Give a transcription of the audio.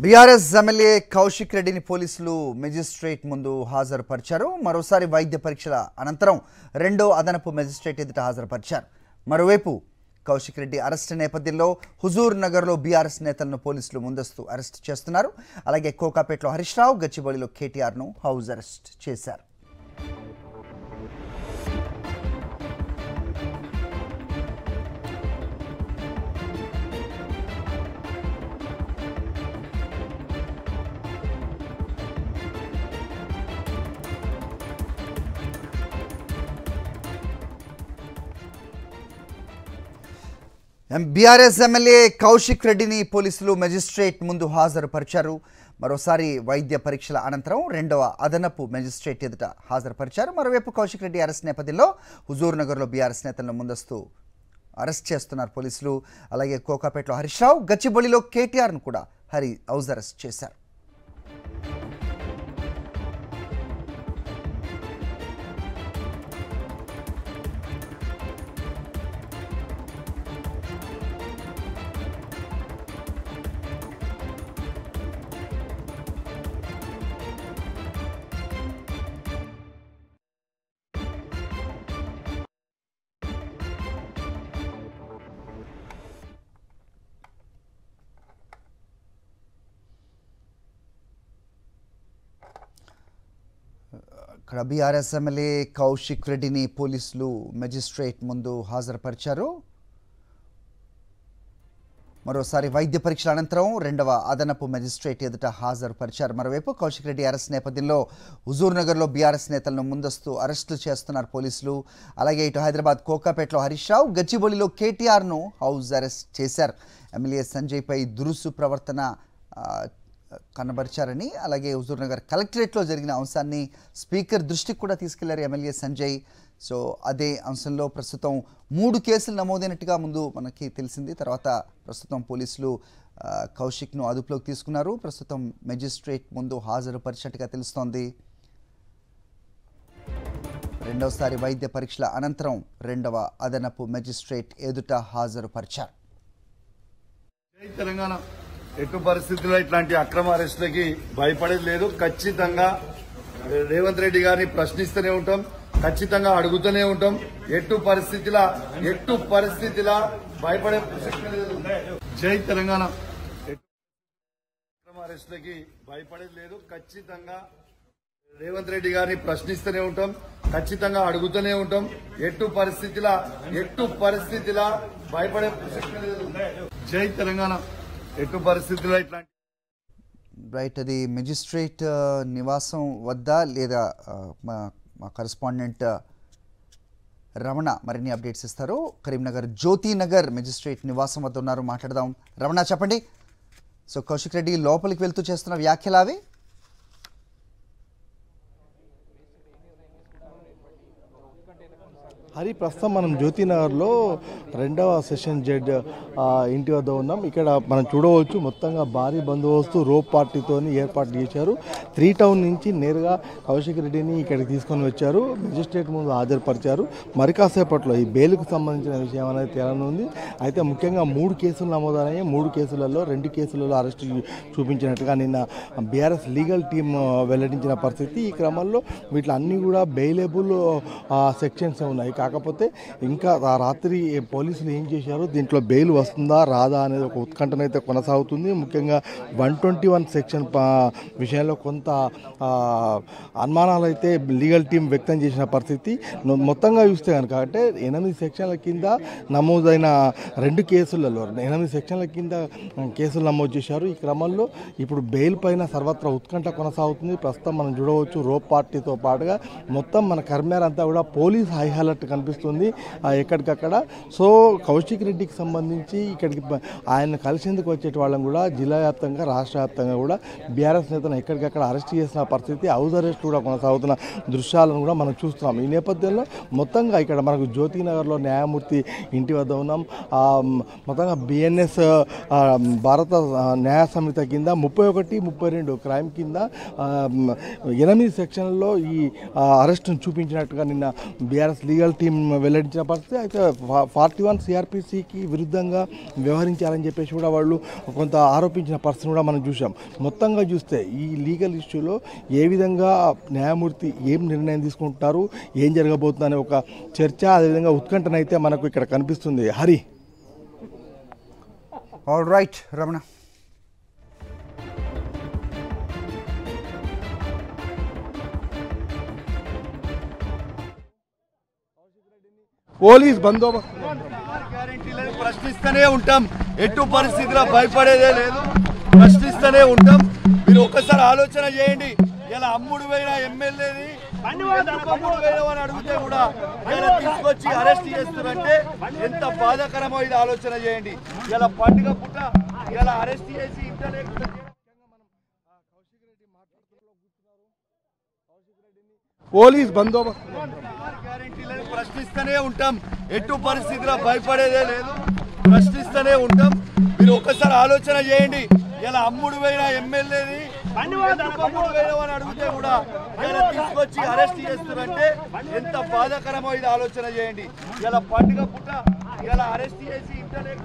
BRS MLA Kaushik రెడ్డిని పోలీసులు magistrate ముందు హాజరుపరిచారు. మరోసారి వైద్య పరీక్షల అనంతరం రెండో అదనపు మెజిస్ట్రేట్ ఎదుట హాజరుపరిచారు. మరోవైపు కౌశిక్ రెడ్డి అరెస్ట్ నేపథ్యంలో హుజూర్ నగర్లో బీఆర్ఎస్ నేతలను పోలీసులు ముందస్తు అరెస్ట్ చేస్తున్నారు. అలాగే కోకాపేటలో హరీష్ రావు, గచ్చిబౌలిలో కేటీఆర్ను హౌస్ అరెస్ట్ చేశారు. బీఆర్ఎస్ ఎమ్మెల్యే కౌశిక్ రెడ్డిని పోలీసులు మెజిస్ట్రేట్ ముందు హాజరుపరిచారు. మరోసారి వైద్య పరీక్షల అనంతరం రెండవ అదనపు మెజిస్ట్రేట్ ఎదుట హాజరుపరిచారు. మరోవైపు కౌశిక్ రెడ్డి అరెస్ట్ నేపథ్యంలో హుజూర్ నగర్లో బీఆర్ఎస్ నేతలను ముందస్తు అరెస్ట్ చేస్తున్నారు పోలీసులు. అలాగే కోకాపేటలో హరీష్ రావు, గచ్చిబౌలిలో కేటీఆర్ను కూడా హౌస్ అరెస్ట్ చేశారు. ఇక్కడ బీఆర్ఎస్ ఎమ్మెల్యే కౌశిక్ రెడ్డిని పోలీసులు మెజిస్ట్రేట్ ముందు హాజరుపరిచారు. మరోసారి వైద్య పరీక్షల అనంతరం రెండవ అదనపు మెజిస్ట్రేట్ ఎదుట హాజరుపరిచారు. మరోవైపు కౌశిక్ రెడ్డి అరెస్ట్ నేపథ్యంలో హుజూర్ నగర్లో బీఆర్ఎస్ నేతలను ముందస్తు అరెస్టు చేస్తున్నారు పోలీసులు. అలాగే ఇటు హైదరాబాద్ కోకాపేటలో హరీష్ రావు, గచ్చిబౌలిలో కేటీఆర్ను హౌస్ అరెస్ట్ చేశారు. ఎమ్మెల్యే సంజయ్పై దురుసు ప్రవర్తన కనబరిచారని, అలాగే హుజూర్ నగర్ కలెక్టరేట్లో జరిగిన అంశాన్ని స్పీకర్ దృష్టికి కూడా తీసుకెళ్లారు ఎమ్మెల్యే సంజయ్. సో అదే అంశంలో ప్రస్తుతం 3 కేసులు నమోదైనట్టుగా ముందు మనకి తెలిసింది. తర్వాత ప్రస్తుతం పోలీసులు కౌశిక్ను అదుపులోకి తీసుకున్నారు. ప్రస్తుతం మెజిస్ట్రేట్ ముందు హాజరుపరిచినట్టుగా తెలుస్తోంది. రెండవసారి వైద్య పరీక్షల అనంతరం రెండవ అదనపు మెజిస్ట్రేట్ ఎదుట హాజరుపరిచారు. తెలంగాణ ఎటు పరిస్థితుల్లో ఇట్లాంటి అక్రమ అరెస్టులకి భయపడేది లేదు. ఖచ్చితంగా రేవంత్ రెడ్డి గారిని ప్రశ్నిస్తూనే ఉంటాం, ఖచ్చితంగా అడుగుతూనే ఉంటాం. ఎటు పరిస్థితిలా భయపడే ప్రసక్తి లేదు. జై తెలంగాణ. అక్రమ అరెస్టులకి భయపడేది లేదు. ఖచ్చితంగా రేవంత్ రెడ్డి గారిని ప్రశ్నిస్తూనే ఉంటాం, ఖచ్చితంగా అడుగుతూనే ఉంటాం. ఎటు పరిస్థితిలా భయపడే ప్రసక్తి లేదు. జై తెలంగాణ. ఎటు పరిస్థితుల్లో ఇట్లాంటి రైట్, అది మెజిస్ట్రేట్ నివాసం వద్ద లేదా మా కరెస్పాండెంట్ రమణ మరిన్ని అప్డేట్స్ ఇస్తారు. కరీంనగర్ జ్యోతినగర్ మెజిస్ట్రేట్ నివాసం వద్ద ఉన్నారు, మాట్లాడదాం. రమణ, చెప్పండి. సో కౌశిక్ రెడ్డి లోపలికి వెళ్తూ చేస్తున్న వ్యాఖ్యలు అవి హరి, ప్రస్తుతం మనం జ్యోతినగర్లో రెండవ సెషన్ జడ్జ్ ఇంటి వద్ద ఉన్నాం. ఇక్కడ మనం చూడవచ్చు మొత్తంగా భారీ బందోబస్తు రోప్ పార్టీతో ఏర్పాటు చేశారు. 3 టౌన్ నుంచి నేరుగా కౌశిక్ రెడ్డిని ఇక్కడికి తీసుకొని వచ్చారు, మెజిస్ట్రేట్ ముందు హాజరుపరిచారు. మరి కాసేపట్లో ఈ బెయిల్కు సంబంధించిన విషయం అనేది తేలనుంది. అయితే ముఖ్యంగా 3 కేసులు నమోదయ్యాయి. 3 కేసులలో 2 కేసులలో అరెస్టు చూపించినట్టుగా నిన్న బీఆర్ఎస్ లీగల్ టీం వెల్లడించిన పరిస్థితి. ఈ క్రమంలో వీటిలో అన్నీ కూడా బెయిలబుల్ సెక్షన్స్ ఉన్నాయి. కాకపోతే ఇంకా రాత్రి పోలీసులు ఏం చేశారు, దీంట్లో బెయిల్ వస్తుందా రాదా అనేది ఒక ఉత్కంఠనైతే కొనసాగుతుంది. ముఖ్యంగా 121 సెక్షన్ విషయంలో కొంత అనుమానాలు అయితే లీగల్ టీం వ్యక్తం చేసిన పరిస్థితి. మొత్తంగా చూస్తే కనుక అంటే 8 సెక్షన్ల కింద నమోదైన 2 కేసులలో 8 సెక్షన్ల కింద కేసులు నమోదు చేశారు. ఈ క్రమంలో ఇప్పుడు బెయిల్ పైన సర్వత్రా ఉత్కంఠ కొనసాగుతుంది. ప్రస్తుతం మనం చూడవచ్చు రోప్ పార్టీతో పాటుగా మొత్తం మన కర్మేర్ అంతా కూడా పోలీస్ హై అలర్ట్ కనిపిస్తుంది ఎక్కడికక్కడ. సో కౌశిక్ రెడ్డికి సంబంధించి ఇక్కడికి ఆయన కలిసేందుకు వచ్చే వాళ్ళని కూడా జిల్లా వ్యాప్తంగా రాష్ట్ర వ్యాప్తంగా కూడా బీఆర్ఎస్ నేతను ఎక్కడికక్కడ అరెస్ట్ చేసిన పరిస్థితి, హౌస్ అరెస్ట్ కూడా కొనసాగుతున్న దృశ్యాలను కూడా మనం చూస్తున్నాం. ఈ నేపథ్యంలో మొత్తంగా ఇక్కడ మనకు జ్యోతినగర్లో న్యాయమూర్తి ఇంటి వద్ద ఉన్నాం. మొత్తంగా బిఎన్ఎస్ భారత న్యాయ సమితి కింద 31, 32 క్రైమ్ కింద 8 సెక్షన్లలో ఈ అరెస్టును చూపించినట్టుగా నిన్న బీఆర్ఎస్ లీగల్ టీం వెల్లడించిన పరిస్థితి. అయితే 41 సిఆర్పిసికి విరుద్ధంగా వ్యవహరించారని చెప్పేసి కూడా వాళ్ళు కొంత ఆరోపించిన పరిస్థితిని కూడా మనం చూసాం. మొత్తంగా చూస్తే ఈ లీగల్ ఇష్యూలో ఏ విధంగా న్యాయమూర్తి ఏం నిర్ణయం తీసుకుంటున్నారు, ఏం జరగబోతుంది అనే ఒక చర్చ, అదేవిధంగా ఉత్కంఠనైతే మనకు ఇక్కడ కనిపిస్తుంది. Hari. All right Ramana. Police బందోబస్తు గ్యారెంటీలను ప్రశ్నిస్తూనే ఉంటాం, ఎటు పరిస్థితిలో భయపడేదే లేదు, ప్రశ్నిస్తూనే ఉంటాం. మీరు ఒక్కసారి ఆలోచన చేయండి, ఇలా అమ్ముడు పోయిన ఎమ్మెల్యేని అమ్ముడు పోయిన అడిగితే కూడా ఇలా తీసుకొచ్చి అరెస్ట్ చేస్తారంటే ఎంత బాధాకరమో ఇది ఆలోచన చేయండి. ఇలా పండుగ పుట్ట ఇలా అరెస్ట్ చేసి ఇంటర్నెట్ పోలీస్ బందోబస్తు గ్యారెంటీలను ప్రశ్నిస్తూనే ఉంటాం, ఎటు పరిస్థితిలో భయపడేదే లేదు, ప్రశ్నిస్తూనే ఉంటాం. మీరు ఒక్కసారి ఆలోచన చేయండి, ఇలా అమ్ముడు పోయిన ఎమ్మెల్యేని అమ్ముడు పోయిన అడిగితే కూడా ఇలా తీసుకొచ్చి అరెస్ట్ చేస్తారంటే ఎంత బాధాకరమో ఇది ఆలోచన చేయండి. ఇలా పండుగ పుట్ట ఇలా అరెస్ట్ చేసి ఇంటర్నెట్